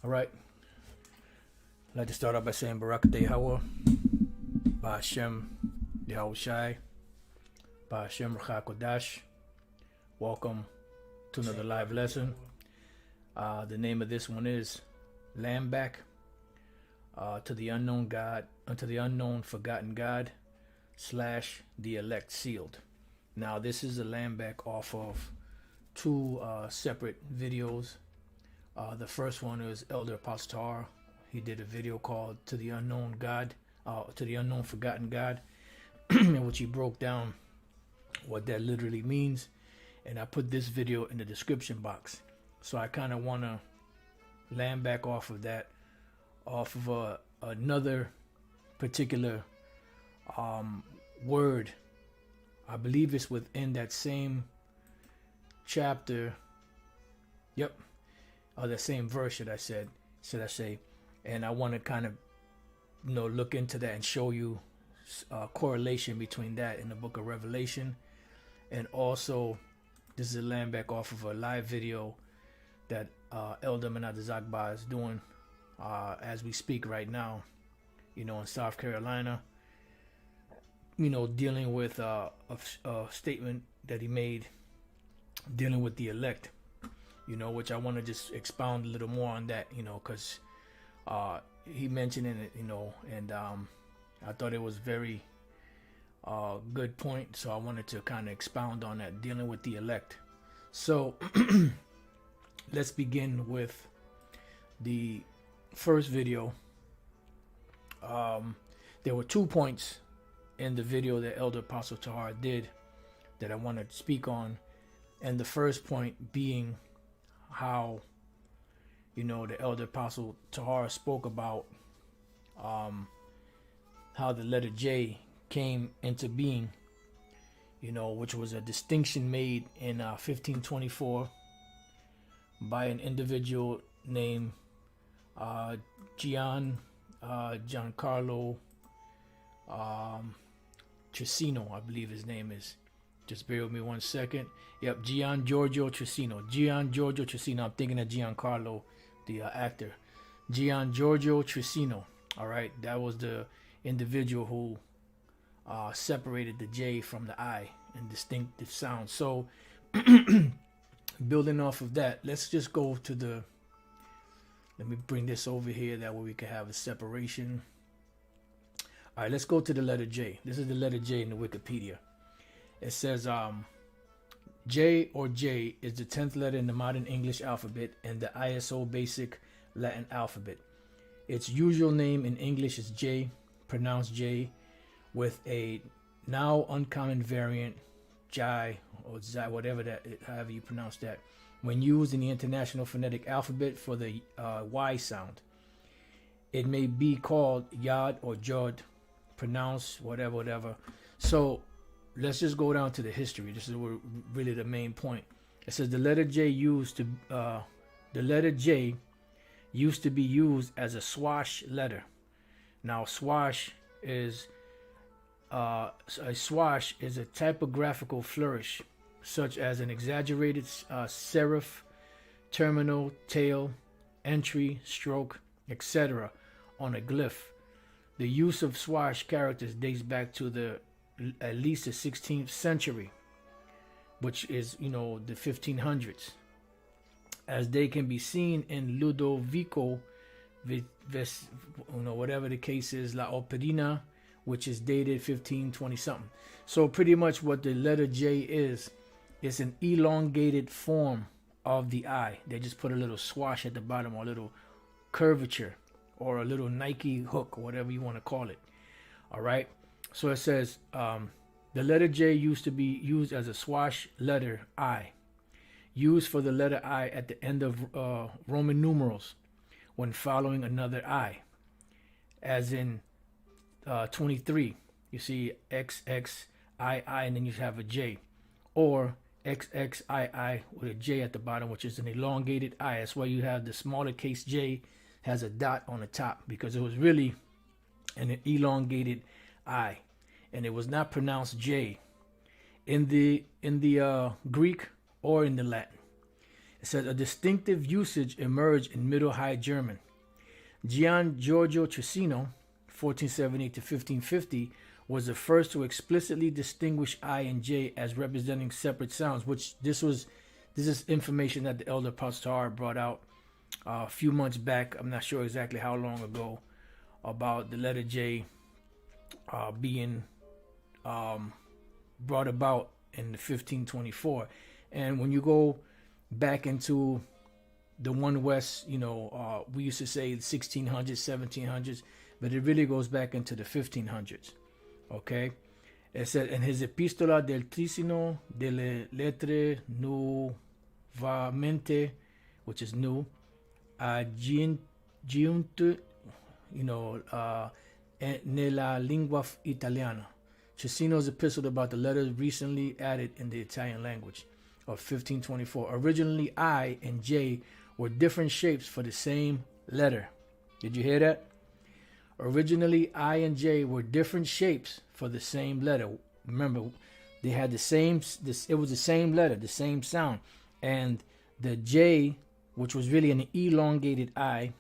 All right. I'd like to start off by saying Barak Dehawa, Ba'ashem Yahushai, Ba'ashem Ruach Kodash. Welcome to another live lesson. The name of this one is Lamb Back to the Unknown God, unto the Unknown Forgotten God / the Elect Sealed. Now, this is a lamb back off of two separate videos. The first one is Elder Apostle Tahar. He did a video called To the Unknown God, to the Unknown Forgotten God, in which he broke down what that literally means. And I put this video in the description box. So I kind of want to land back off of that, off of another particular word. I believe it's within that same chapter. Yep. Or the same verse, should I say. And I want to kind of, look into that and show you a correlation between that and the book of Revelation. And also, this is a land back off of a live video that Elder Menad Zagba is doing as we speak right now, in South Carolina, dealing with a statement that he made dealing with the elect, which I want to just expound a little more on that, because he mentioned in it, and I thought it was very good point. So I wanted to kind of expound on that, dealing with the elect. So let's begin with the first video. There were 2 points in the video that Elder Apostle Tahar did that I want to speak on. And the first point being how, the Elder Apostle Tahar spoke about how the letter J came into being, which was a distinction made in 1524 by an individual named Giancarlo Trissino, I believe his name is. Just bear with me 1 second. Yep, Gian Giorgio Trissino. I'm thinking of Giancarlo, the actor. Gian Giorgio Trissino. All right, that was the individual who separated the J from the I in distinctive sound. So, building off of that, let's just go to the. Let me bring this over here. That way we can have a separation. All right, let's go to the letter J. This is the letter J in the Wikipedia. It says J or J is the 10th letter in the modern English alphabet and the ISO basic Latin alphabet. Its usual name in English is J, pronounced J, with a now uncommon variant, Jai or Zai, whatever that, however you pronounce that, when used in the International Phonetic Alphabet for the Y sound. It may be called Yod or Jod, pronounced whatever. So let's just go down to the history. This is really the main point. It says the letter J used to be used as a swash letter. Now, swash is a typographical flourish, such as an exaggerated serif, terminal, tail, entry, stroke, etc. on a glyph. The use of swash characters dates back to at least the 16th century, which is, the 1500s, as they can be seen in Ludovico, whatever the case is, La Operina, which is dated 1520 something. So pretty much what the letter J is an elongated form of the I. They just put a little swash at the bottom, or a little curvature, or a little Nike hook, or whatever you want to call it. All right. So it says the letter J used to be used as a swash letter I, used for the letter I at the end of Roman numerals when following another I, as in 23. You see XXII, and then you have a J, or XXII with a J at the bottom, which is an elongated I. That's why you have the smaller case J has a dot on the top, because it was really an elongated I, and it was not pronounced J in the Greek or in the Latin. It says a distinctive usage emerged in Middle High German. Gian Giorgio Cecchino, 1478 to 1550, was the first to explicitly distinguish I and J as representing separate sounds. Which this is information that the elder Pastor brought out a few months back. I'm not sure exactly how long ago, about the letter J being brought about in the 1524. And when you go back into the One West, we used to say 1600s, 1700s, but it really goes back into the 1500s. Okay? It said, in his Epistola del Tricino delle Lettere Nuovamente, which is new, giunto, nella lingua italiana. Cecchino's epistle about the letters recently added in the Italian language of 1524. Originally, I and J were different shapes for the same letter. Did you hear that? Originally, I and J were different shapes for the same letter. Remember, they had it was the same letter, the same sound. And the J, which was really an elongated I,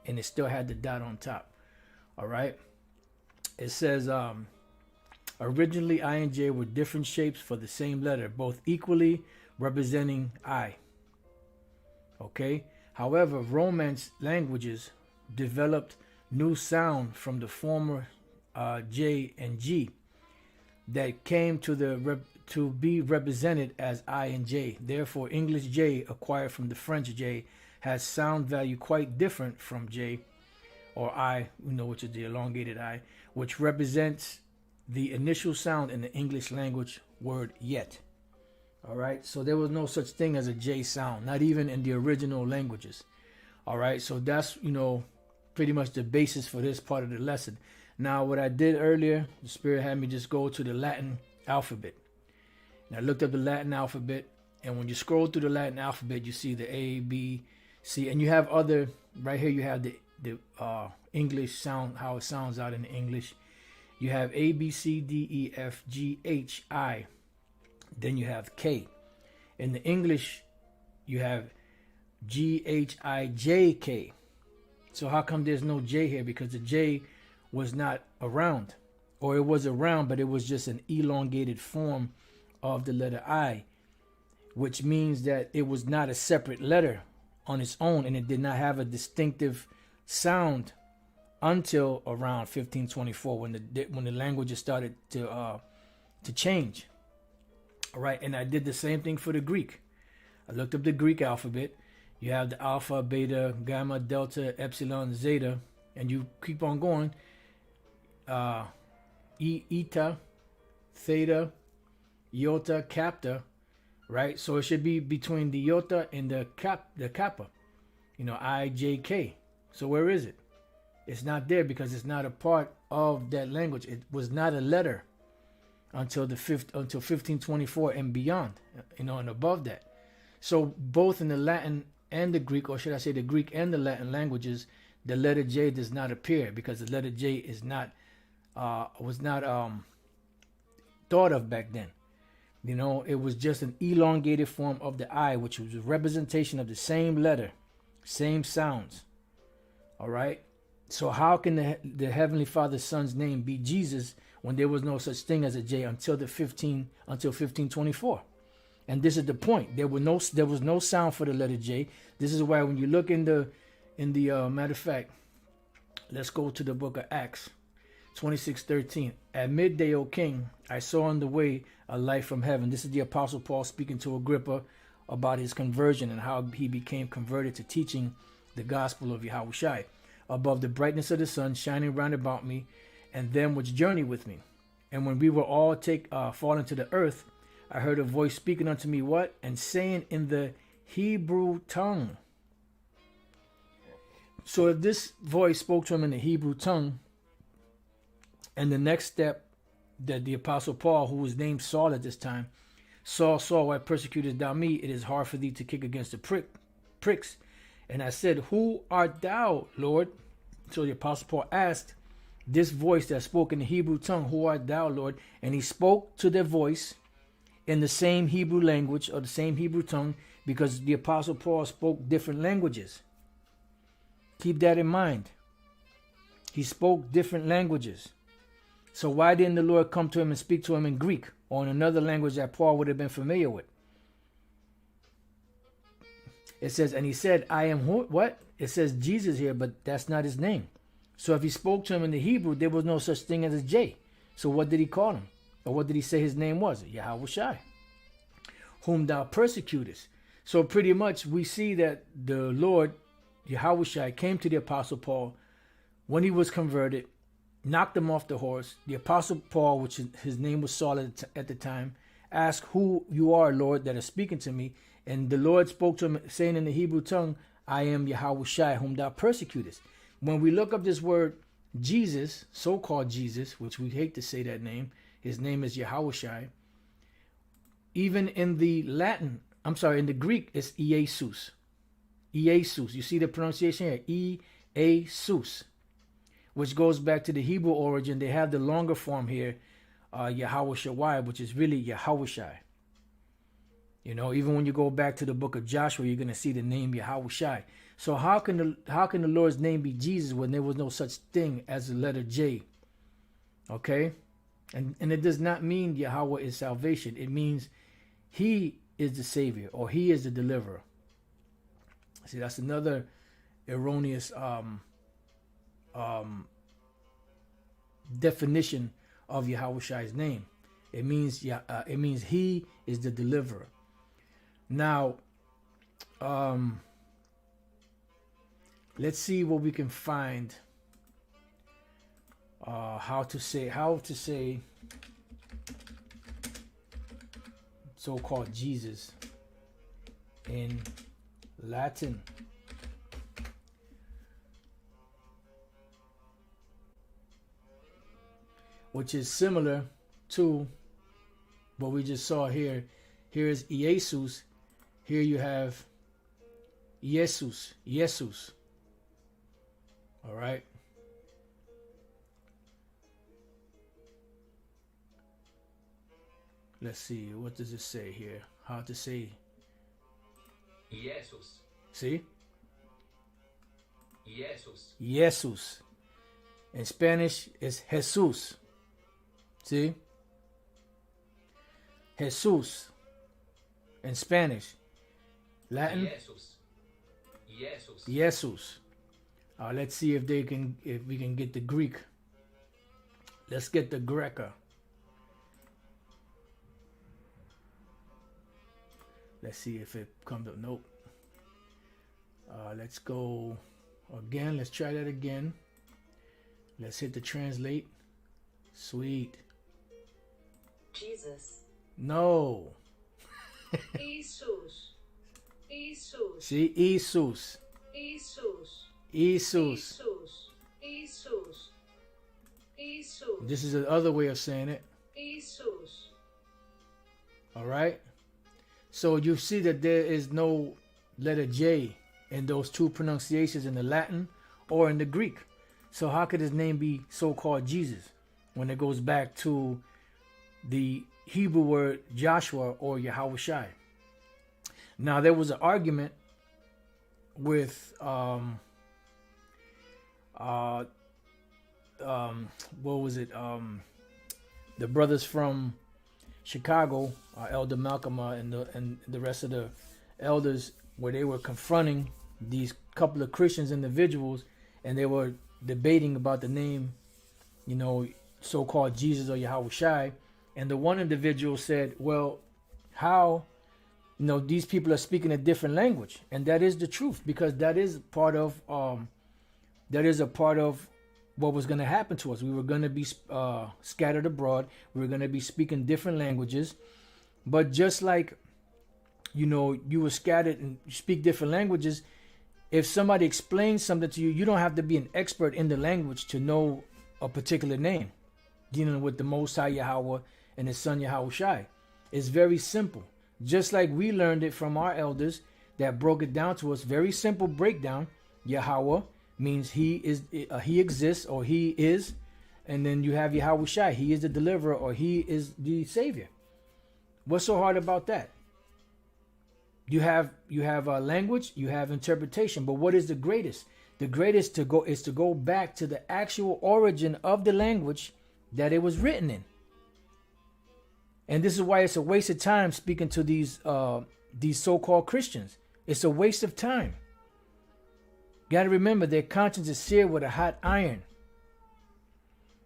and it still had the dot on top. All right? It says, originally, I and J were different shapes for the same letter, both equally representing I. Okay? However, Romance languages developed new sound from the former J and G that came to be represented as I and J. Therefore, English J acquired from the French J has sound value quite different from J or I, which is the elongated I, which represents the initial sound in the English language word yet. All right, so there was no such thing as a J sound, not even in the original languages. All right, so that's, pretty much the basis for this part of the lesson. Now, what I did earlier, the Spirit had me just go to the Latin alphabet. And I looked up the Latin alphabet, and when you scroll through the Latin alphabet, you see the A, B, C, and you have other, right here you have the English sound, how it sounds out in English. You have A, B, C, D, E, F, G, H, I. Then you have K. In the English, you have G, H, I, J, K. So how come there's no J here? Because the J was not around. Or it was around, but it was just an elongated form of the letter I, which means that it was not a separate letter on its own, and it did not have a distinctive sound until around 1524 when the languages started to change. All right, and I did the same thing for the Greek. I looked up the Greek alphabet. You have the alpha, beta, gamma, delta, epsilon, zeta, and you keep on going. Eta, theta, iota, kappa, right? So it should be between the iota and the kappa. I, J, K. So where is it? It's not there because it's not a part of that language. It was not a letter until 1524 and beyond, and above that. So both in the Latin and the Greek, or should I say the Greek and the Latin languages, the letter J does not appear because the letter J is was not thought of back then. It was just an elongated form of the I, which was a representation of the same letter, same sounds. All right. So how can the Heavenly Father's Son's name be Jesus when there was no such thing as a J until 1524? And this is the point. There was no sound for the letter J. This is why when you look in the matter of fact, let's go to the book of Acts 26:13. At midday, O king, I saw on the way a light from heaven. This is the Apostle Paul speaking to Agrippa about his conversion and how he became converted to teaching the gospel of Yahushua. Above the brightness of the sun shining round about me and them which journey with me. And when we were all fallen to the earth, I heard a voice speaking unto me, what? And saying in the Hebrew tongue. So if this voice spoke to him in the Hebrew tongue, and the next step that the Apostle Paul, who was named Saul at this time, Saul, why persecutest thou me? It is hard for thee to kick against the pricks. And I said, who art thou, Lord? So the Apostle Paul asked this voice that spoke in the Hebrew tongue, who art thou, Lord? And he spoke to their voice in the same Hebrew language or the same Hebrew tongue because the Apostle Paul spoke different languages. Keep that in mind. He spoke different languages. So why didn't the Lord come to him and speak to him in Greek or in another language that Paul would have been familiar with? It says, and he said, I am who? What? It says Jesus here, but that's not his name. So if he spoke to him in the Hebrew, there was no such thing as a J. So what did he call him? Or what did he say his name was? Yahawashi, whom thou persecutest. So pretty much we see that the Lord, Yahawashi, came to the Apostle Paul when he was converted, knocked him off the horse. The Apostle Paul, which his name was Saul at the time, asked, who you are, Lord, that are speaking to me. And the Lord spoke to him, saying in the Hebrew tongue, I am Yahawashi, whom thou persecutest. When we look up this word Jesus, so-called Jesus, which we hate to say that name, his name is Yahawashi. Even in the Latin, in the Greek, it's Iesus. Iesus. You see the pronunciation here? Iesus. Which goes back to the Hebrew origin. They have the longer form here, Yahawashi, which is really Yahawashi. You know, even when you go back to the book of Joshua, you're going to see the name Yahawashi. So how can the Lord's name be Jesus when there was no such thing as the letter J? Okay? And it does not mean Yahweh is salvation. It means he is the Savior or he is the deliverer. See, that's another erroneous definition of Yahweh's name. It means he is the deliverer. Now, let's see what we can find. How to say so-called Jesus in Latin. Which is similar to what we just saw here. Here is Jesus. Here you have Jesus. All right. Let's see. What does it say here? How to say Jesus. See? Jesus. Jesus. In Spanish, it's Jesus. See? Jesus. In Spanish. Latin? Jesus. Jesus. Let's see if we can get the Greek. Let's get the Greca. Let's see if it comes up. Nope. Let's go again. Let's try that again. Let's hit the translate. Sweet. Jesus. No. Jesus. Jesus. See, Jesus. Jesus. Jesus. Jesus. Jesus. This is the other way of saying it. Jesus. All right. So you see that there is no letter J in those two pronunciations in the Latin or in the Greek. So how could his name be so-called Jesus when it goes back to the Hebrew word Joshua or Yahawashi? Now there was an argument with what was it? The brothers from Chicago, Elder Malcolm and the rest of the elders, where they were confronting these couple of Christians individuals, and they were debating about the name, you know, so-called Jesus or Yahawashi. And the one individual said, well, how, you know, these people are speaking a different language. And that is the truth, because that is part of what was going to happen to us. We were going to be scattered abroad. We were going to be speaking different languages. But just like, you know, you were scattered and you speak different languages, if somebody explains something to you, you don't have to be an expert in the language to know a particular name. Dealing with the Most High Yahweh and His Son Yahawashi. It's very simple. Just like we learned it from our elders that broke it down to us. Very simple breakdown. Yahweh means he exists, or he is. And then you have Yahawashi. He is the deliverer, or he is the savior. What's so hard about that? You have language, you have interpretation, but what is the greatest? The greatest is to go back to the actual origin of the language that it was written in. And this is why it's a waste of time speaking to these so-called Christians. It's a waste of time. Got to remember, their conscience is seared with a hot iron.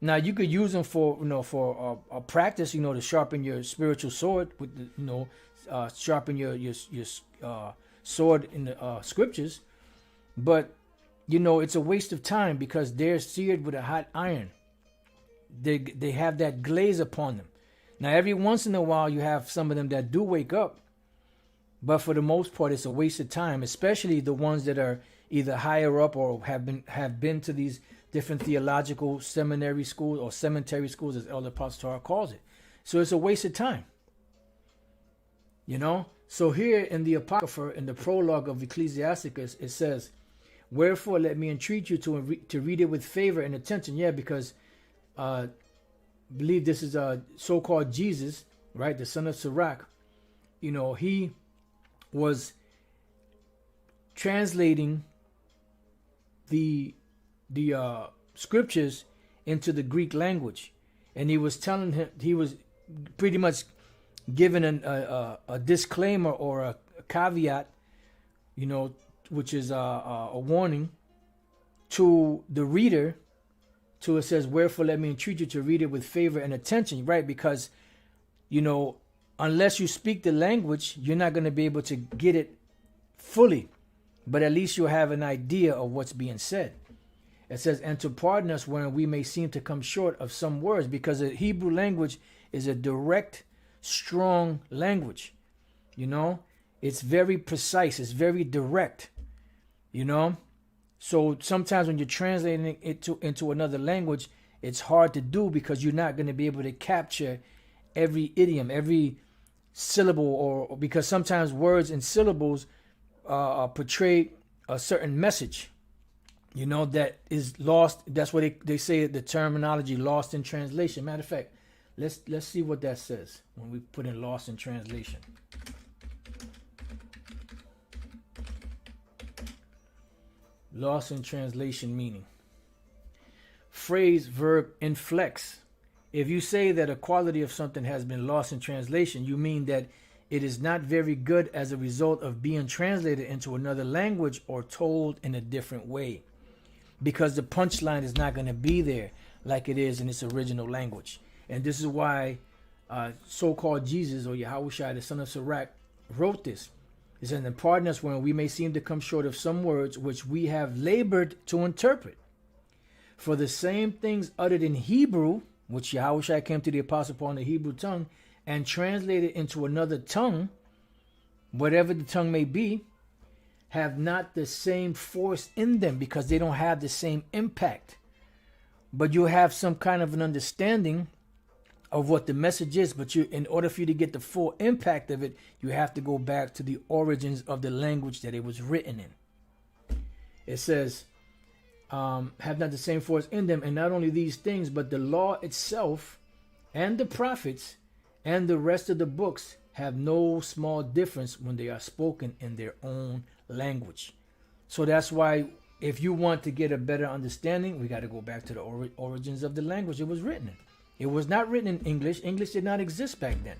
Now you could use them for a practice, to sharpen your spiritual sword with sharpen your sword in the scriptures, but it's a waste of time because they're seared with a hot iron. They have that glaze upon them. Now every once in a while you have some of them that do wake up, but for the most part it's a waste of time, especially the ones that are either higher up or have been to these different theological seminary schools or cemetery schools, as Elder Apostle Torah calls it. So it's a waste of time. So here in the Apocrypha, in the prologue of Ecclesiasticus, it says, "Wherefore let me entreat you to read it with favor and attention." Yeah, because believe this is so-called Jesus, right? The son of Sirach. He was translating the scriptures into the Greek language, and he was telling him, he was pretty much giving a disclaimer or a caveat, which is a warning to the reader. It says, "Wherefore let me entreat you to read it with favor and attention," right? Because unless you speak the language, you're not going to be able to get it fully, but at least you'll have an idea of what's being said. It says, "And to pardon us when we may seem to come short of some words," because the Hebrew language is a direct, strong language. It's very precise, it's very direct. So sometimes when you're translating it into another language, it's hard to do because you're not going to be able to capture every idiom, every syllable, or because sometimes words and syllables portray a certain message, that is lost. That's what they say, the terminology lost in translation. Matter of fact, let's see what that says when we put in lost in translation. Lost in translation meaning. Phrase, verb, inflex. If you say that a quality of something has been lost in translation, you mean that it is not very good as a result of being translated into another language or told in a different way, because the punchline is not going to be there like it is in its original language. And this is why so-called Jesus, or Yahushua, the son of Sirach, wrote this. He said, "And pardon us when we may seem to come short of some words which we have labored to interpret. For the same things uttered in Hebrew, which Yahushua came to the Apostle Paul in the Hebrew tongue, and translated into another tongue, whatever the tongue may be, have not the same force in them," because they don't have the same impact. But you have some kind of an understanding of what the message is, but in order for you to get the full impact of it, you have to go back to the origins of the language that it was written in. It says, have not the same force in them, and not only these things, but the law itself and the prophets and the rest of the books have no small difference when they are spoken in their own language. So that's why if you want to get a better understanding, we got to go back to the origins of the language it was written in. It was not written in English. English did not exist back then.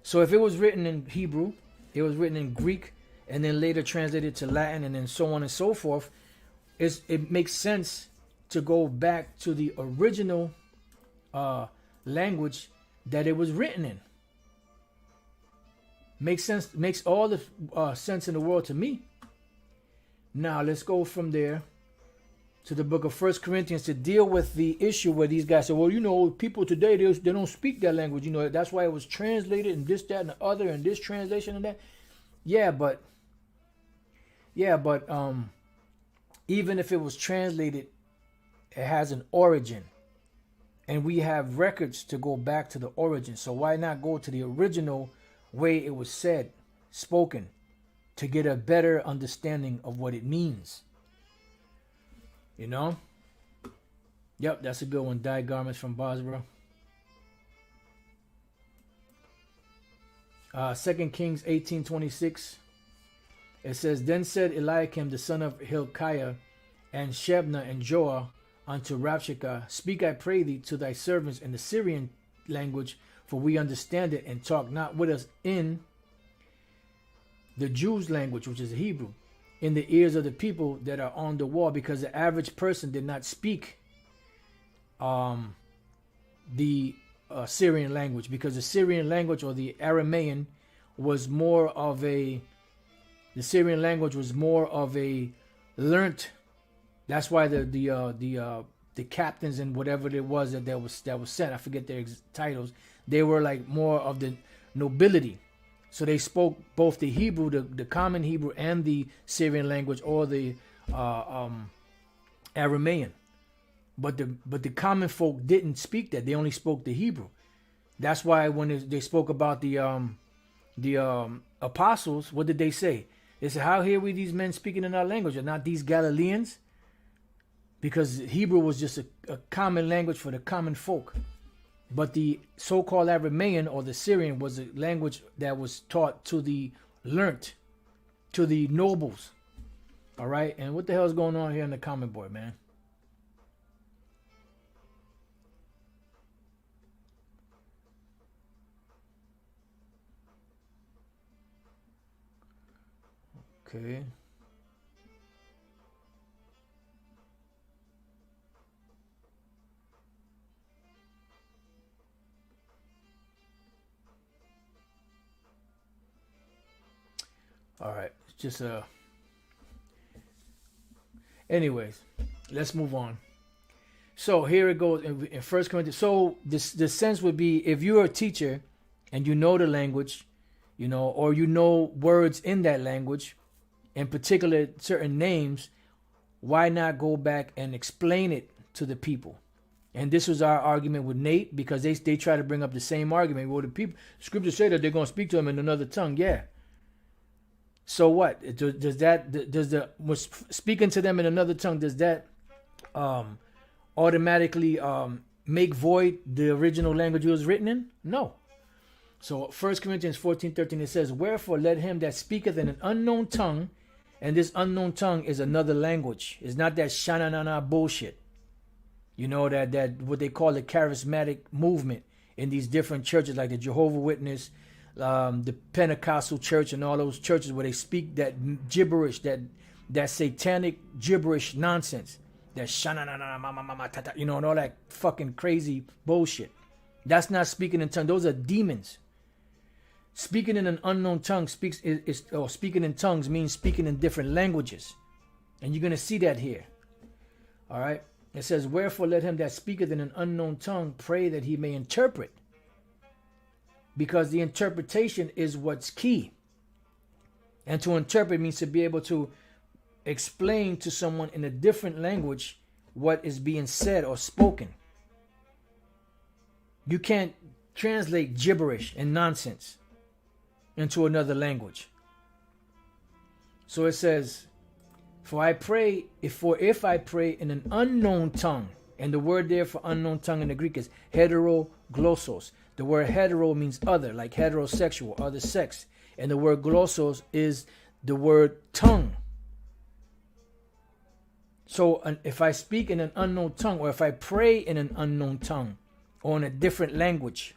So if it was written in Hebrew, it was written in Greek, and then later translated to Latin, and then so on and so forth, it makes sense to go back to the original language that it was written in. Makes sense. Makes all the sense in the world to me. Now let's go from there to the book of 1 Corinthians to deal with the issue where these guys say, well, people today, they don't speak that language. That's why it was translated and this, that, and the other, and this translation and that. Yeah, but even if it was translated, it has an origin. And we have records to go back to the origin. So why not go to the original way it was said, spoken, to get a better understanding of what it means? Yep, that's a good one. Dyed Garments from Bosborough. 2 Kings 18:26. It says, Then said Eliakim the son of Hilkiah, and Shebna and Joah unto Rabshakeh, Speak, I pray thee, to thy servants in the Syrian language, for we understand it, and talk not with us in the Jews' language, which is Hebrew, in the ears of the people that are on the wall, because the average person did not speak the Syrian language, because the Syrian language, or the Aramaean, was more of a learnt. That's why the captains and whatever it was that was sent, I forget their titles, they were like more of the nobility. So they spoke both the Hebrew, the common Hebrew, and the Syrian language, or the Aramaean. But the common folk didn't speak that. They only spoke the Hebrew. That's why when they spoke about the apostles, what did they say? They said, "How hear we these men speaking in our language, and not these Galileans?" Because Hebrew was just a common language for the common folk. But the so-called Aramaean, or the Syrian, was a language that was taught to the learnt, to the nobles. All right? And what the hell is going on here in the comment board, man? Okay. All right. Just anyways, let's move on. So here it goes in 1 Corinthians. So the sense would be, if you're a teacher and you know the language, or you know words in that language, in particular certain names, why not go back and explain it to the people? And this was our argument with Nate, because they try to bring up the same argument. Well, the scriptures say that they're going to speak to them in another tongue. Yeah. So what? Was speaking to them in another tongue, does that automatically make void the original language it was written in? No. So 1 Corinthians 14:13, it says, Wherefore let him that speaketh in an unknown tongue, and this unknown tongue is another language. It's not that shananana bullshit. That what they call the charismatic movement in these different churches, like the Jehovah's Witness, the Pentecostal church, and all those churches where they speak that gibberish, that satanic gibberish nonsense, that shananana mama mama tata, and all that fucking crazy bullshit. That's not speaking in tongues. Those are demons. Speaking in an unknown tongue speaking in tongues means speaking in different languages. And you're going to see that here. All right. It says, Wherefore let him that speaketh in an unknown tongue pray that he may interpret. Because the interpretation is what's key. And to interpret means to be able to explain to someone in a different language what is being said or spoken. You can't translate gibberish and nonsense into another language. So it says, For if I pray in an unknown tongue, and the word there for unknown tongue in the Greek is heteroglossos. The word hetero means other, like heterosexual, other sex. And the word glossos is the word tongue. So if I speak in an unknown tongue, or if I pray in an unknown tongue, or in a different language,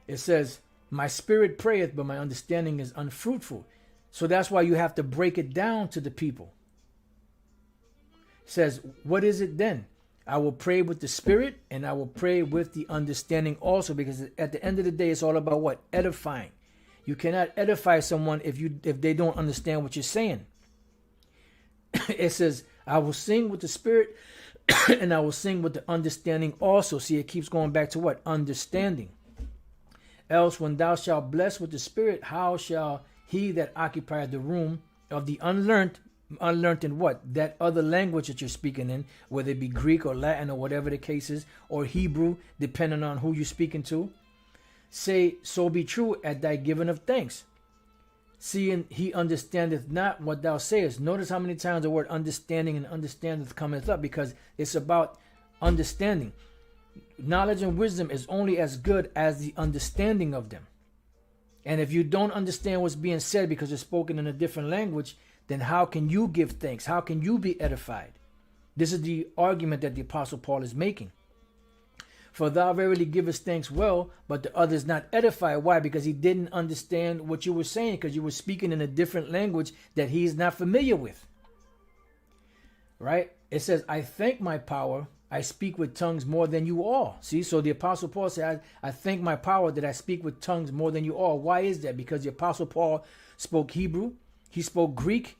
it says, My spirit prayeth, but my understanding is unfruitful. So that's why you have to break it down to the people. It says, what is it then? I will pray with the spirit, and I will pray with the understanding also, because at the end of the day, it's all about what? Edifying. You cannot edify someone if they don't understand what you're saying. It says, I will sing with the spirit, and I will sing with the understanding also. See, it keeps going back to what? Understanding. Else, when thou shalt bless with the spirit, how shall he that occupieth the room of the unlearned in what? That other language that you're speaking in, whether it be Greek or Latin or whatever the case is, or Hebrew, depending on who you're speaking to, say, so be true at thy giving of thanks. Seeing he understandeth not what thou sayest. Notice how many times the word understanding and understandeth cometh up, because it's about understanding. Knowledge and wisdom is only as good as the understanding of them. And if you don't understand what's being said because it's spoken in a different language, then how can you give thanks? How can you be edified? This is the argument that the Apostle Paul is making. For thou verily givest thanks well, but the others not edified. Why? Because he didn't understand what you were saying, because you were speaking in a different language that he is not familiar with. Right? It says, I thank my power, I speak with tongues more than you all. See, so the Apostle Paul said, I thank my power that I speak with tongues more than you all. Why is that? Because the Apostle Paul spoke Hebrew, he spoke Greek.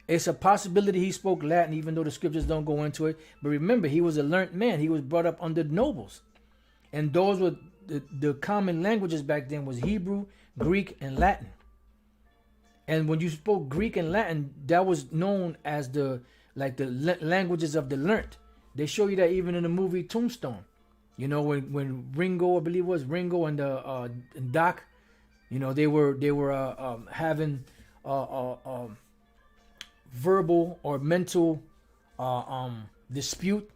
It's a possibility he spoke Latin, even though the scriptures don't go into it. But remember, he was a learned man. He was brought up under nobles. And those were the common languages back then was Hebrew, Greek, and Latin. And when you spoke Greek and Latin, that was known as the languages of the learned. They show you that even in the movie Tombstone. You know, when Ringo, I believe it was Ringo and Doc, you know, they were having verbal or mental dispute,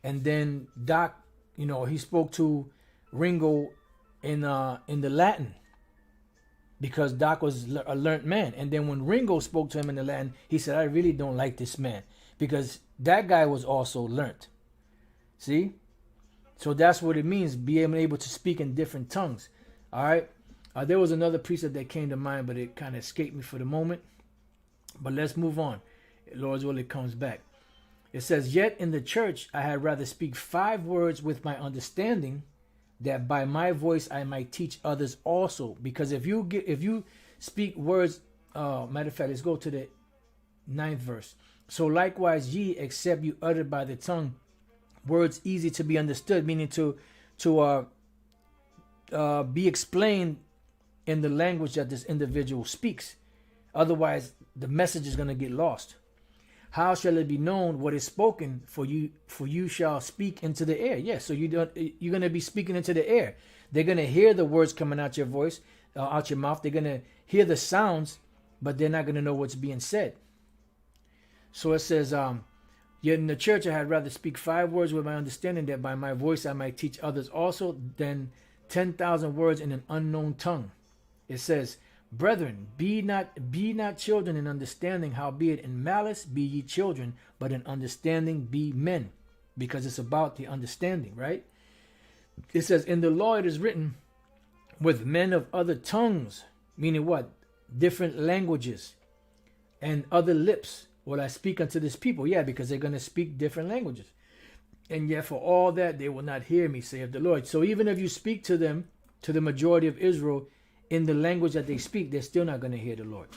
and then Doc, you know, he spoke to Ringo in the Latin because Doc was a learned man. And then when Ringo spoke to him in the Latin, he said, I really don't like this man, because that guy was also learned. See? So that's what it means, being able to speak in different tongues. All right? There was another precept that came to mind, but it kind of escaped me for the moment. But let's move on. Lord's will, it comes back. It says, yet in the church I had rather speak 5 words with my understanding, that by my voice I might teach others also. Because if you speak words, matter of fact, let's go to the 9th verse. So likewise ye, except you uttered by the tongue words easy to be understood, meaning to be explained in the language that this individual speaks. Otherwise, the message is going to get lost. How shall it be known what is spoken? For you shall speak into the air. Yes, so you're going to be speaking into the air. They're going to hear the words coming out your voice, out your mouth. They're going to hear the sounds, but they're not going to know what's being said. So it says, yet in the church I had rather speak 5 words with my understanding, that by my voice I might teach others also, than 10,000 words in an unknown tongue. It says, brethren, be not children in understanding, howbeit in malice be ye children, but in understanding be men. Because it's about the understanding, right? It says, in the law it is written, with men of other tongues, meaning what? Different languages and other lips will I speak unto this people. Yeah, because they're going to speak different languages. And yet for all that they will not hear me, saith the Lord. So even if you speak to them, to the majority of Israel, in the language that they speak, they're still not going to hear the Lord.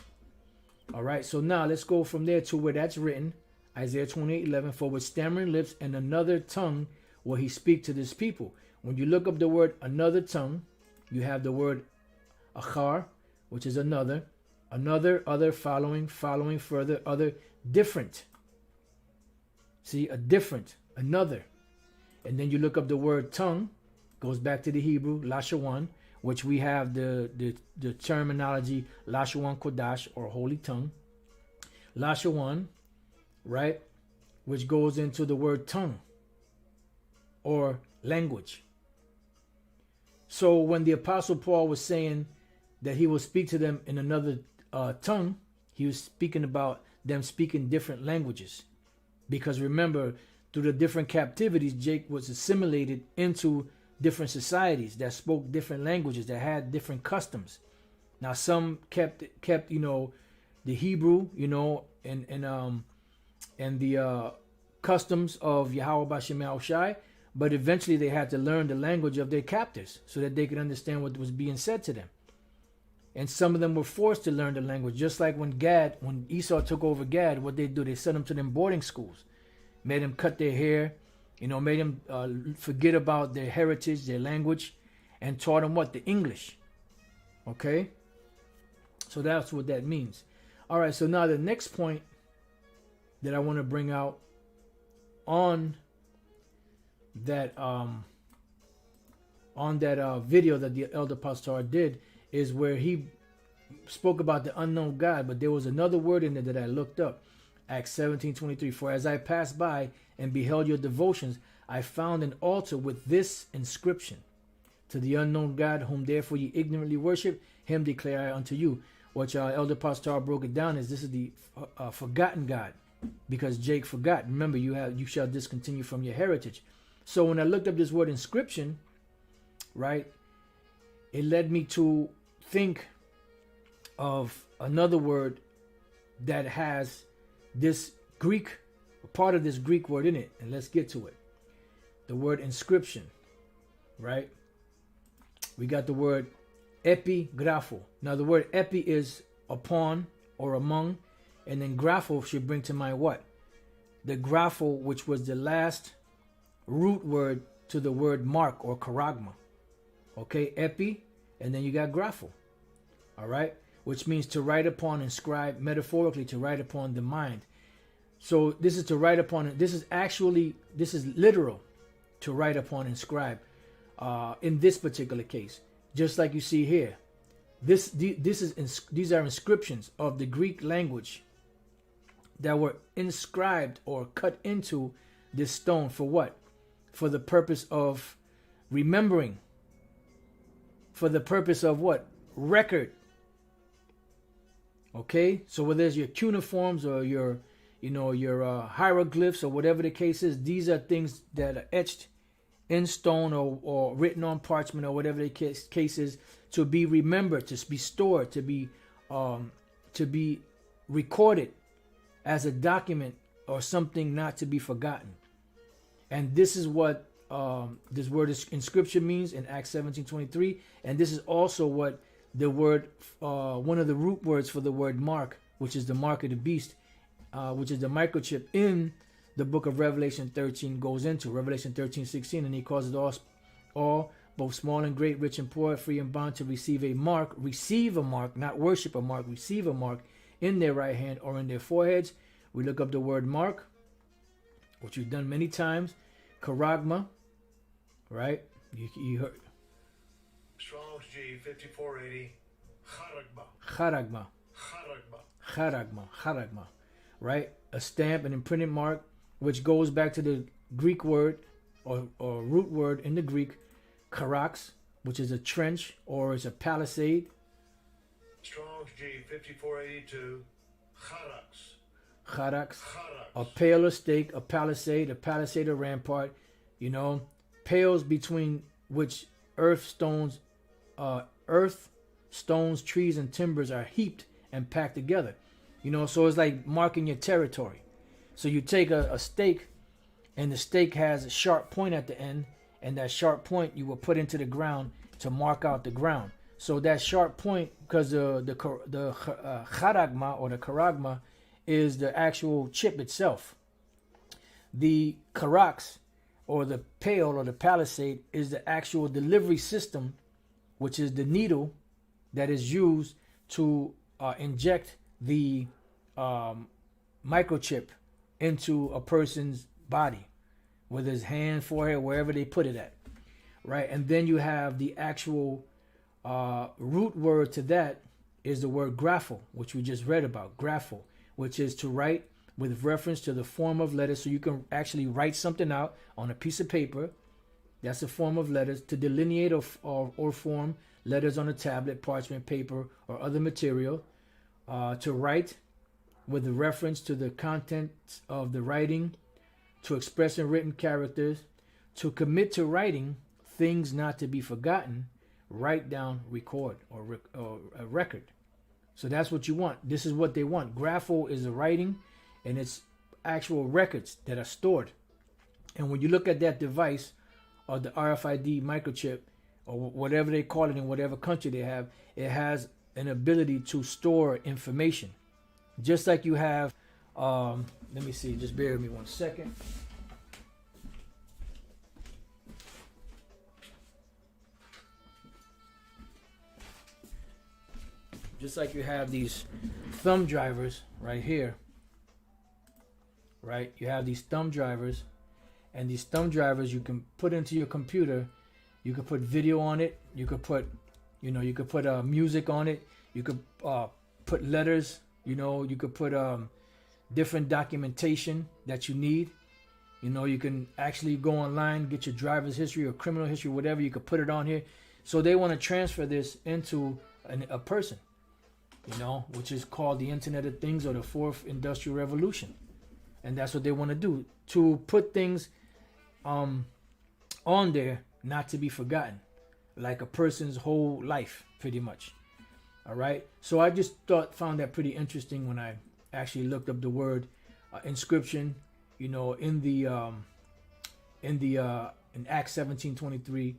All right, so now let's go from there to where that's written. Isaiah 28:11, for with stammering lips and another tongue will he speak to this people. When you look up the word another tongue, you have the word achar, which is another, other, following, further, other, different. See, a different, another. And then you look up the word tongue, goes back to the Hebrew, lashawan, which we have the terminology Lashawan Kodash, or holy tongue. Lashawan, right, which goes into the word tongue or language. So when the Apostle Paul was saying that he will speak to them in another tongue, he was speaking about them speaking different languages. Because remember, through the different captivities, Jake was assimilated into different societies that spoke different languages, that had different customs. Now some kept you know, the Hebrew, you know, and the customs of Yahweh Bashem Yahushai, but eventually they had to learn the language of their captors so that they could understand what was being said to them. And some of them were forced to learn the language, just like when Esau took over Gad, what they do, they sent them to them boarding schools, made them cut their hair, you know, made them forget about their heritage, their language, and taught them what? The English. Okay? So that's what that means. All right, so now the next point that I want to bring out on that video that the Elder Pastor did is where he spoke about the unknown God, but there was another word in there that I looked up. Acts 17:23. For as I passed by and beheld your devotions, I found an altar with this inscription: To the unknown God, whom therefore ye ignorantly worship, him declare I unto you. What Elder Pastor broke it down is this is the forgotten God, because Jake forgot. Remember, you shall discontinue from your heritage. So when I looked up this word inscription, right, it led me to think of another word that has this Greek, part of this Greek word in it. And let's get to it. The word inscription, right? We got the word epigrapho. Now the word epi is upon or among, and then grapho should bring to mind what? The grapho, which was the last root word to the word mark or charagma. Okay, epi, and then you got grapho. All right, which means to write upon, inscribe, metaphorically to write upon the mind. So this is to write upon. This is literal, to write upon, inscribe. In this particular case, just like you see here, these are inscriptions of the Greek language that were inscribed or cut into this stone for what? For the purpose of remembering. For the purpose of what? Record. Okay, so whether it's your cuneiforms or your hieroglyphs or whatever the case is, these are things that are etched in stone or written on parchment or whatever the case is, to be remembered, to be stored, to be recorded as a document or something not to be forgotten. And this is what this word inscription means in Acts 17:23, and this is also what the word, one of the root words for the word mark, which is the mark of the beast, which is the microchip in the book of Revelation 13 goes into. Revelation 13:16, and he causes all, both small and great, rich and poor, free and bond, to receive a mark, not worship a mark, receive a mark in their right hand or in their foreheads. We look up the word mark, which we've done many times. Charagma, right? You heard. Strong's G 5480. Charagma, right? A stamp, an imprinted mark, which goes back to the Greek word or root word in the Greek, charax, which is a trench or is a palisade. Strong's G 5482. Charax, a pale or stake, a palisade or rampart, pales between which earth, stones, trees, and timbers are heaped and packed together. So it's like marking your territory. So you take a stake, and the stake has a sharp point at the end, and that sharp point you will put into the ground to mark out the ground. So that sharp point, because the charagma or the charagma is the actual chip itself. The charax or the pale or the palisade is the actual delivery system, which is the needle that is used to inject the microchip into a person's body, whether it's hand, forehead, wherever they put it at, right? And then you have the actual root word to that is the word grapho, which we just read about, grapho, which is to write with reference to the form of letters. So you can actually write something out on a piece of paper. That's a form of letters. To delineate or form letters on a tablet, parchment, paper, or other material. To write with reference to the contents of the writing. To express in written characters. To commit to writing things not to be forgotten. Write down, record, or a record. So that's what you want. This is what they want. Grapho is the writing, and it's actual records that are stored. And when you look at that device, or the RFID microchip, or whatever they call it in whatever country they have, it has an ability to store information. Just like you have, let me see, just bear with me 1 second. Just like you have these thumb drivers right here, right? You have these thumb drivers, and these thumb drivers you can put into your computer. You could put video on it. You could put, music on it. You could put letters. You could put different documentation that you need. You know, you can actually go online, get your driver's history or criminal history, whatever. You could put it on here. So they want to transfer this into a person, you know, which is called the Internet of Things or the Fourth Industrial Revolution. And that's what they want to do, to put things on there not to be forgotten, like a person's whole life, pretty much. All right. So I just found that pretty interesting when I actually looked up the word inscription. You know, in Acts 17:23,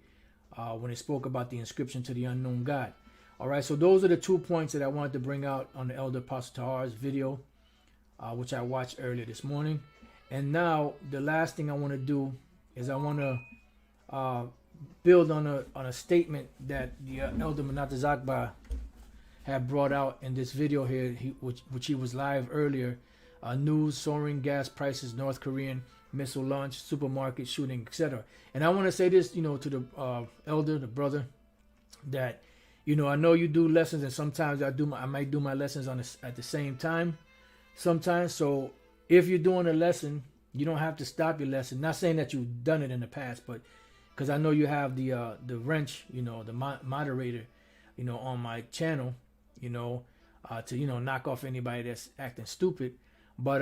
when it spoke about the inscription to the unknown God. All right. So those are the 2 points that I wanted to bring out on the Elder Apostle Tahar's video, which I watched earlier this morning. And now the last thing I want to do is I want to build on a statement that the Elder Manata Zakba had brought out in this video here, which he was live earlier. News, soaring gas prices, North Korean missile launch, supermarket shooting, etc. And I want to say this, you know, to the elder, the brother, that, you know, I know you do lessons, and sometimes I might do my lessons at the same time sometimes. So if you're doing a lesson, you don't have to stop your lesson. Not saying that you've done it in the past, but because I know you have the wrench, you know, the moderator, you know, on my channel, you know, to, you know, knock off anybody that's acting stupid. But,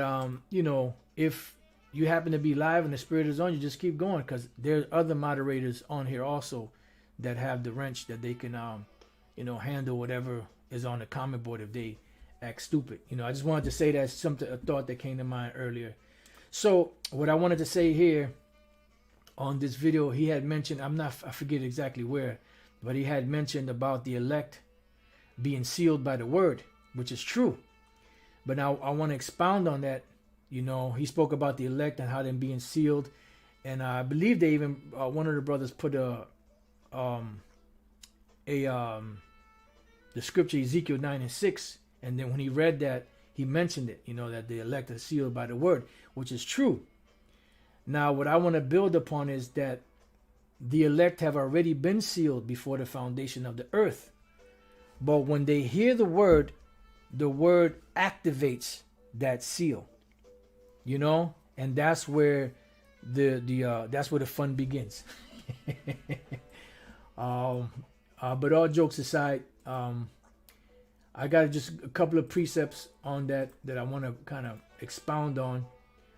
you know, if you happen to be live and the spirit is on you, just keep going, because there's other moderators on here also that have the wrench that they can, you know, handle whatever is on the comment board if they act stupid. You know, I just wanted to say that, a thought that came to mind earlier. So what I wanted to say here on this video, he had mentioned, I forget exactly where, but he had mentioned about the elect being sealed by the word, which is true. But now I want to expound on that. You know, he spoke about the elect and how them being sealed. And I believe they even, one of the brothers put the scripture Ezekiel 9:6. And then when he read that, he mentioned it, you know, that the elect are sealed by the word, which is true. Now, what I want to build upon is that the elect have already been sealed before the foundation of the earth. But when they hear the word activates that seal, you know, and that's where that's where the fun begins. But all jokes aside, I got just a couple of precepts on that I want to kind of expound on.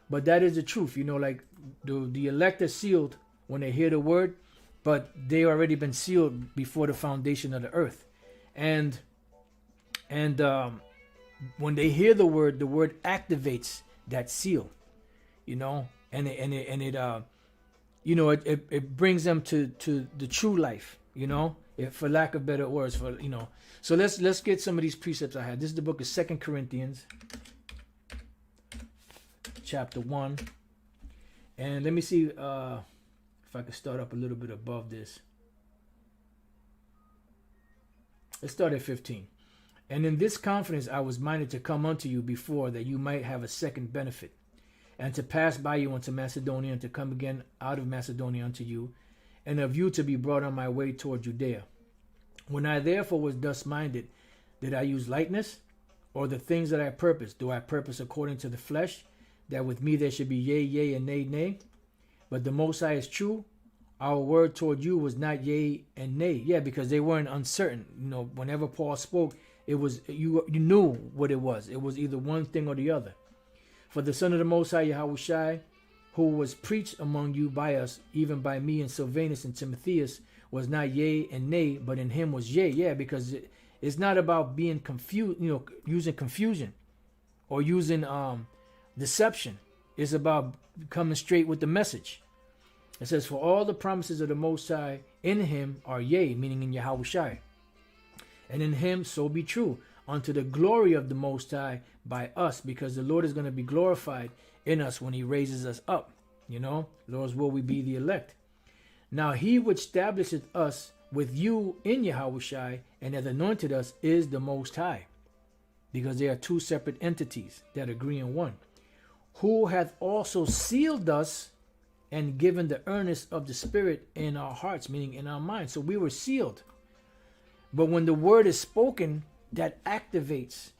But that is the truth, you know, like the elect are sealed when they hear the word, but they already been sealed before the foundation of the earth. And when they hear the word activates that seal, you know, and it you know, it brings them to the true life, you know, for lack of better words, for, you know. So let's get some of these precepts I had. This is the book of 2 Corinthians, chapter 1. And let me see if I can start up a little bit above this. Let's start at 15. And in this confidence I was minded to come unto you before, that you might have a second benefit, and to pass by you unto Macedonia, and to come again out of Macedonia unto you, and of you to be brought on my way toward Judea. When I therefore was thus minded, did I use lightness, or the things that I purpose? Do I purpose according to the flesh, that with me there should be yea, yea, and nay, nay? But the Most High is true. Our word toward you was not yea and nay. Yeah, because they weren't uncertain. You know, whenever Paul spoke, it was you knew what it was. It was either one thing or the other. For the Son of the Most High, Yahushai, who was preached among you by us, even by me and Silvanus and Timotheus, was not yea and nay, but in him was yea. Yeah, because it's not about being confused, you know, using confusion or using deception. It's about coming straight with the message. It says, for all the promises of the Most High in him are yea, meaning in Yahushai. And in him so be true, unto the glory of the Most High by us, because the Lord is going to be glorified in us when he raises us up. You know, Lord's will we be the elect. Now he which establisheth us with you in Yahushai and hath anointed us is the Most High, because they are two separate entities that agree in one, who hath also sealed us and given the earnest of the Spirit in our hearts, meaning in our minds. So we were sealed. But when the word is spoken, that activates,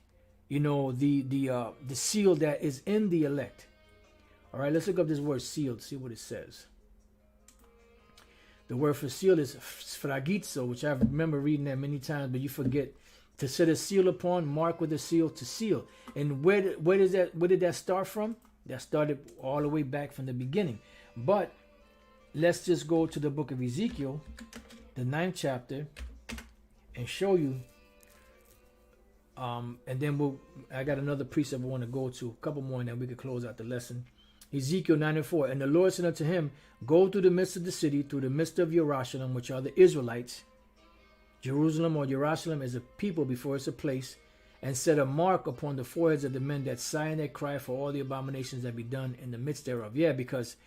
you know, the seal that is in the elect. All right, let's look up this word sealed, see what it says. The word for sealed is sphragizo, which I remember reading that many times, but you forget. To set a seal upon, mark with a seal, to seal. And where did that start from? That started all the way back from the beginning. But let's just go to the book of Ezekiel, the 9th chapter, and show you. And then I got another precept I want to go to, a couple more, and then we can close out the lesson. Ezekiel 9:4. And the Lord said unto him, go through the midst of the city, through the midst of Jerusalem, which are the Israelites. Jerusalem or Jerusalem is a people before it's a place, and set a mark upon the foreheads of the men that sigh and that cry for all the abominations that be done in the midst thereof. Yeah, because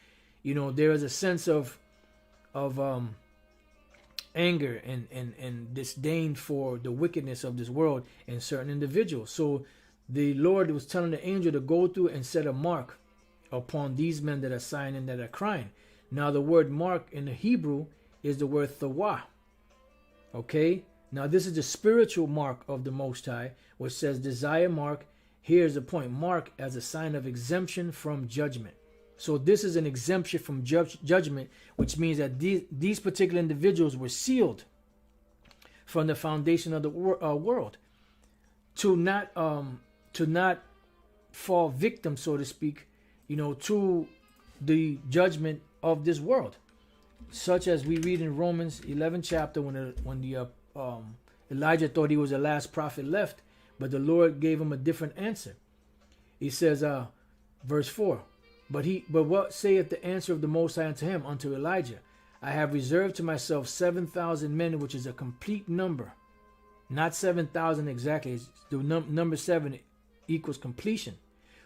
there is a sense of anger and disdain for the wickedness of this world in certain individuals. So the Lord was telling the angel to go through and set a mark upon these men that are sighing and that are crying. Now the word mark in the Hebrew is the word thawah. Okay, now this is the spiritual mark of the Most High, which says desire mark. Here's the point: mark as a sign of exemption from judgment. So this is an exemption from judgment, which means that these particular individuals were sealed from the foundation of the world to not fall victim, so to speak, to the judgment of this world. Such as we read in Romans 11 chapter when Elijah thought he was the last prophet left, but the Lord gave him a different answer. He says, verse 4, but what saith the answer of the Most High unto him, unto Elijah? I have reserved to myself 7,000 men, which is a complete number, not 7,000 exactly. The number 7 equals completion,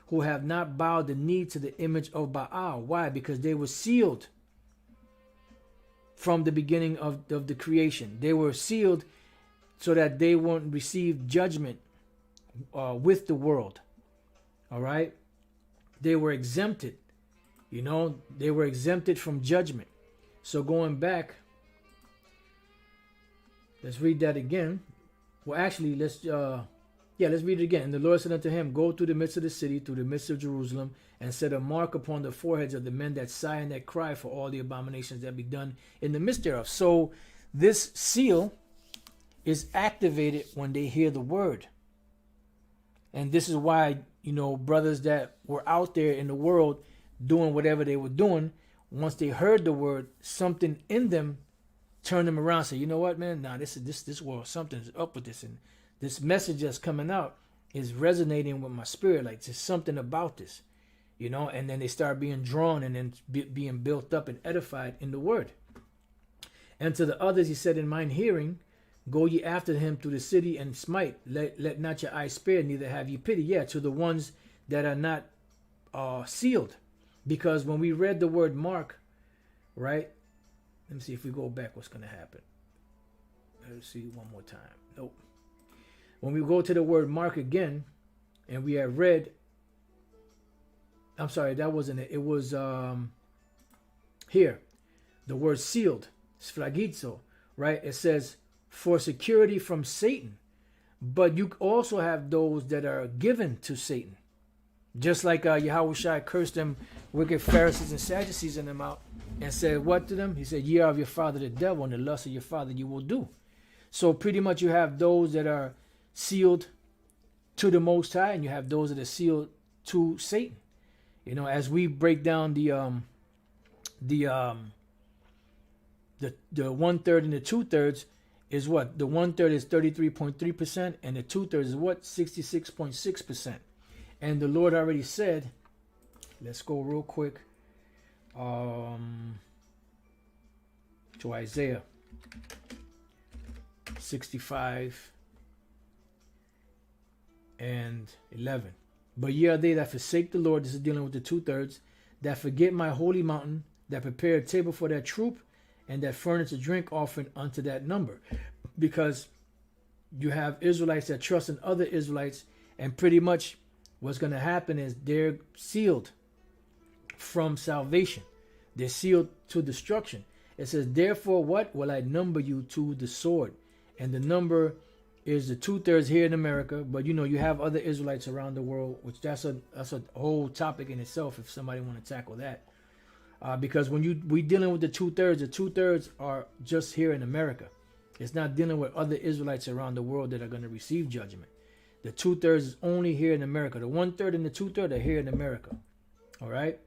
who have not bowed the knee to the image of Baal. Why? Because they were sealed from the beginning of the creation. They were sealed so that they won't receive judgment with the world. All right? They were exempted. They were exempted from judgment. So going back, let's read that again. Well, actually, let's read it again. And the Lord said unto him, go through the midst of the city, through the midst of Jerusalem, and set a mark upon the foreheads of the men that sigh and that cry for all the abominations that be done in the midst thereof. So this seal is activated when they hear the word. And this is why, brothers that were out there in the world doing whatever they were doing, once they heard the word, something in them turned them around and said, you know what, man? Nah, this world, something's up with this. And this message that's coming out is resonating with my spirit. Like there's something about this, and then they start being drawn and then being built up and edified in the word. And to the others, he said, in mine hearing, go ye after him through the city and smite. Let not your eyes spare, neither have ye pity. Yeah, to the ones that are not sealed. Because when we read the word mark, right? Let me see if we go back, what's going to happen. Let's see one more time. Nope. When we go to the word mark again, and we have read, I'm sorry, that wasn't it. It was here. The word sealed, sphragizo, right? It says, for security from Satan. But you also have those that are given to Satan. Just like Yahushua cursed them wicked Pharisees and Sadducees in them out and said what to them? He said, ye are of your father the devil, and the lust of your father you will do. So pretty much you have those that are sealed to the Most High, and you have those that are sealed to Satan. As we break down the 1/3 and the 2/3 is what? The 1/3 is 33.3%, and the 2/3 is what? 66.6%. And the Lord already said, let's go real quick to Isaiah 65 and 11. But ye are they that forsake the Lord, this is dealing with the 2/3, that forget my holy mountain, that prepare a table for that troop, and that furnish a drink offering unto that number. Because you have Israelites that trust in other Israelites, and pretty much what's going to happen is they're sealed from salvation. They're sealed to destruction. It says, therefore, what will I number you to the sword? And the number is the 2/3 here in America, but you know you have other Israelites around the world, which that's a whole topic in itself if somebody want to tackle that. Because when we dealing with the 2/3, the 2/3 are just here in America. It's not dealing with other Israelites around the world that are going to receive judgment. The 2/3 is only here in America. The 1/3 and the 2/3 are here in America. All right.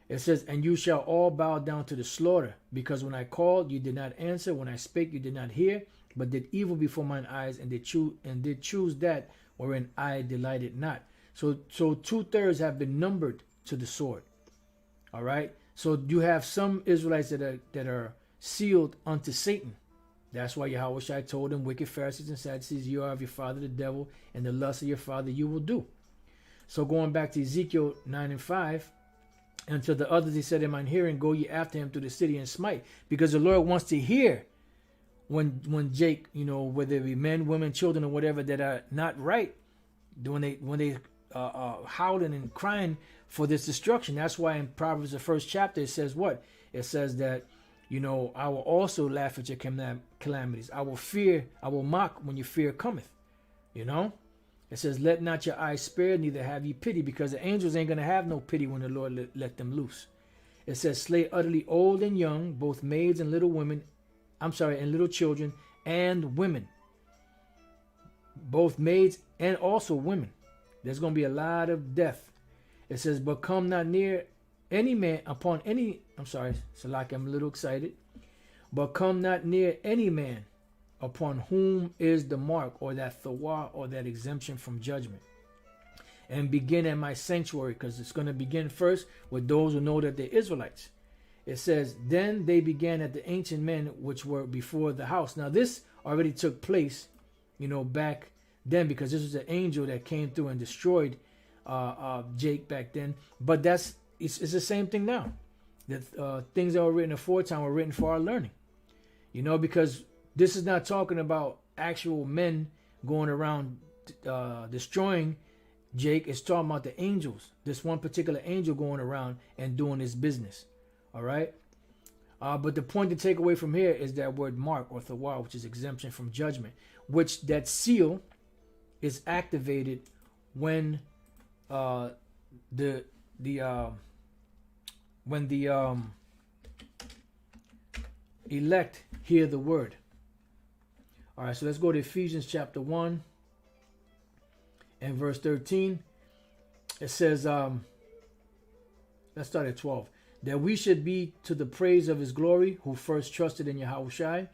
It says, and you shall all bow down to the slaughter, because when I called, you did not answer. When I spake, you did not hear, but did evil before mine eyes, and did choose that wherein I delighted not. So 2/3 have been numbered to the sword. All right. So you have some Israelites that are sealed unto Satan. That's why Yahushua told them, wicked Pharisees and Sadducees, you are of your father the devil, and the lust of your father you will do. So going back to Ezekiel 9:5, and to the others he said in mine hearing, go ye after him to the city and smite. Because the Lord wants to hear when Jake, you know, whether it be men, women, children, or whatever that are not right, when they howling and crying for this destruction. That's why in Proverbs, the 1st chapter, it says what? It says that, you know, I will also laugh at your calamities. I will mock when your fear cometh. You know? It says, let not your eyes spare, neither have ye pity, because the angels ain't going to have no pity when the Lord let them loose. It says, slay utterly old and young, both maids and little women, and little children and women. Both maids and also women. There's going to be a lot of death. It says, but come not near any man upon any, Salaki, I'm a little excited. But come not near any man upon whom is the mark, or that thawah, or that exemption from judgment. And begin at my sanctuary, because it's going to begin first with those who know that they're Israelites. It says, then they began at the ancient men which were before the house. Now this already took place, you know, back then, because this was an angel that came through and destroyed Jake back then. But it's the same thing now. The things that were written aforetime were written for our learning. You know, because this is not talking about actual men going around destroying Jake. It's talking about the angels. This one particular angel going around and doing his business. All right. But the point to take away from here is that word mark, or thawar, which is exemption from judgment, which that seal is activated when the elect hear the word. All right, so let's go to Ephesians chapter 1 and verse 13. It says, let's start at 12. That we should be to the praise of his glory, who first trusted in Yahushua,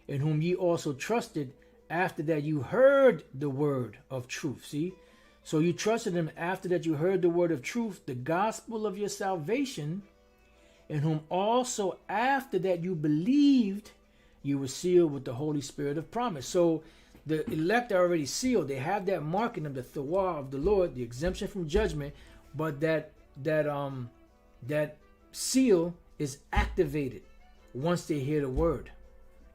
in whom ye also trusted after that you heard the word of truth. See? So you trusted him after that you heard the word of truth, the gospel of your salvation, in whom also after that you believed, you were sealed with the Holy Spirit of promise. So the elect are already sealed. They have that mark in them, the thawah of the Lord, the exemption from judgment, but that seal is activated once they hear the word.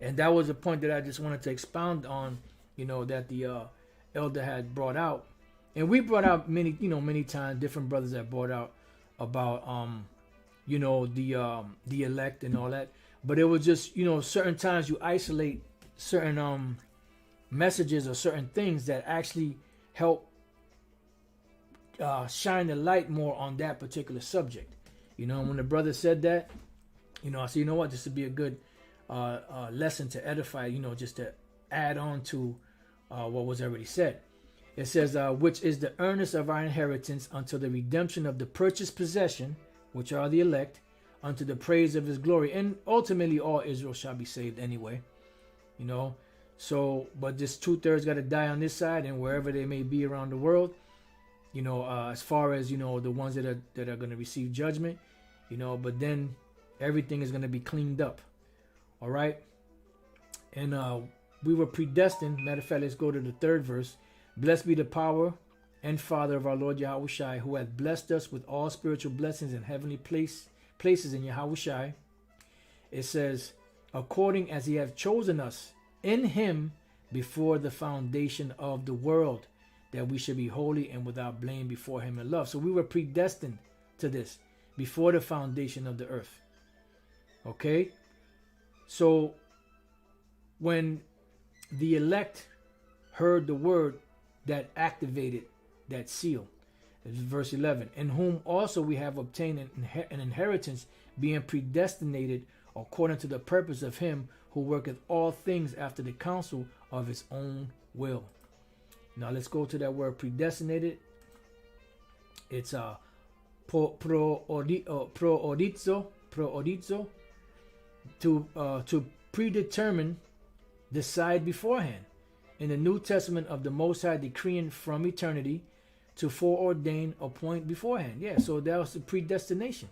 And that was a point that I just wanted to expound on, you know, that the elder had brought out. And we brought out many times, different brothers that brought out about the elect and all that. But it was just, you know, certain times you isolate certain messages or certain things that actually help shine the light more on that particular subject. You know, when the brother said that, you know, I said, you know what, this would be a good lesson to edify, you know, just to add on to what was already said. It says, which is the earnest of our inheritance until the redemption of the purchased possession, which are the elect, unto the praise of his glory. And ultimately all Israel shall be saved anyway. You know, so, but this 2/3 got to die on this side, and wherever they may be around the world, you know, as far as, you know, the ones that are going to receive judgment, you know, but then everything is going to be cleaned up. All right. And we were predestined. Matter of fact, let's go to the 3rd verse. Blessed be the power and Father of our Lord Yahushua, who hath blessed us with all spiritual blessings in heavenly places in Yahushua. It says, according as he hath chosen us in him before the foundation of the world, that we should be holy and without blame before him in love. So we were predestined to this before the foundation of the earth. Okay? So when the elect heard the word that activated that seal. This is verse 11. In whom also we have obtained an inheritance, being predestinated according to the purpose of him who worketh all things after the counsel of his own will. Now let's go to that word predestinated. It's proorizo, to predetermine, decide beforehand. In the New Testament of the Most High decreeing from eternity, to foreordain, appoint beforehand. Yeah, so that was the predestination.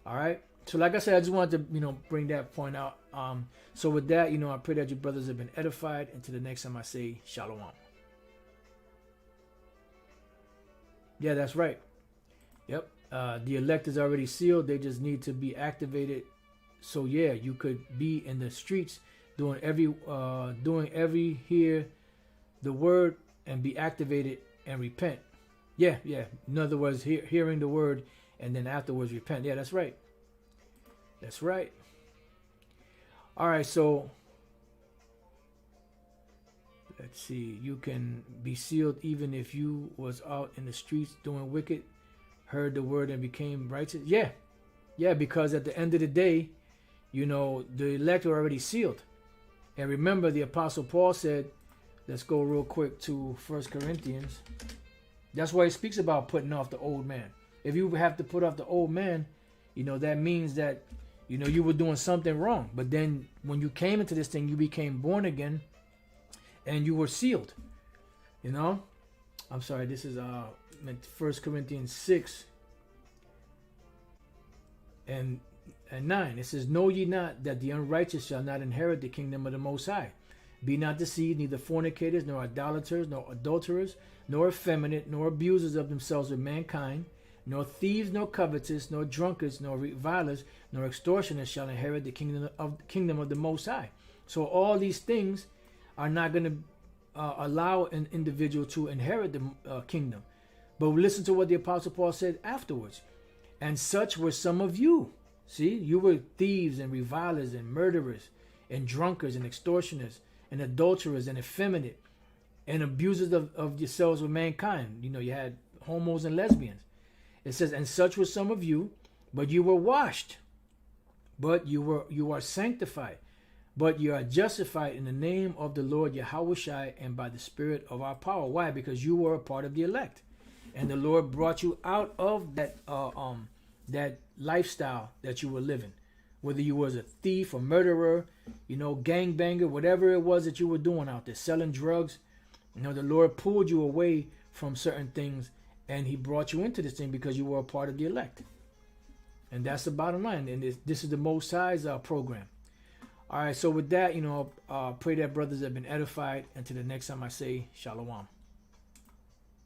All right. So like I said, I just wanted to, bring that point out. So with that, I pray that your brothers have been edified. Until the next time I say shalom. Yeah, that's right. Yep. The elect is already sealed. They just need to be activated. So yeah, you could be in the streets doing every hear the word and be activated and repent. Yeah. In other words, hearing the word and then afterwards repent. Yeah, that's right. That's right. All right, so let's see. You can be sealed even if you was out in the streets doing wicked, heard the word and became righteous. Yeah, because at the end of the day, the elect are already sealed. And remember, the Apostle Paul said, let's go real quick to 1 Corinthians. That's why he speaks about putting off the old man. If you have to put off the old man, that means that, you were doing something wrong. But then when you came into this thing, you became born again and you were sealed. I'm sorry, this is 1 Corinthians 6 and 9. It says, know ye not that the unrighteous shall not inherit the kingdom of the Most High? Be not deceived, neither fornicators, nor idolaters, nor adulterers, nor effeminate, nor abusers of themselves with mankind, nor thieves, nor covetous, nor drunkards, nor revilers, nor extortioners shall inherit the kingdom of the Most High. So all these things are not going to allow an individual to inherit the kingdom. But listen to what the Apostle Paul said afterwards. And such were some of you. See, you were thieves and revilers and murderers and drunkards and extortioners and adulterers and effeminate and abusers of yourselves with mankind. You had homos and lesbians. It says, and such were some of you, but you were washed, but you are sanctified, but you are justified in the name of the Lord Yahushua and by the Spirit of our power. Why? Because you were a part of the elect, and the Lord brought you out of that that lifestyle that you were living. Whether you was a thief, a murderer, gangbanger, whatever it was that you were doing out there, selling drugs, the Lord pulled you away from certain things. And he brought you into this thing because you were a part of the elect. And that's the bottom line. And this is the Most High's program. All right, so with that, pray that brothers have been edified. Until the next time I say shalom.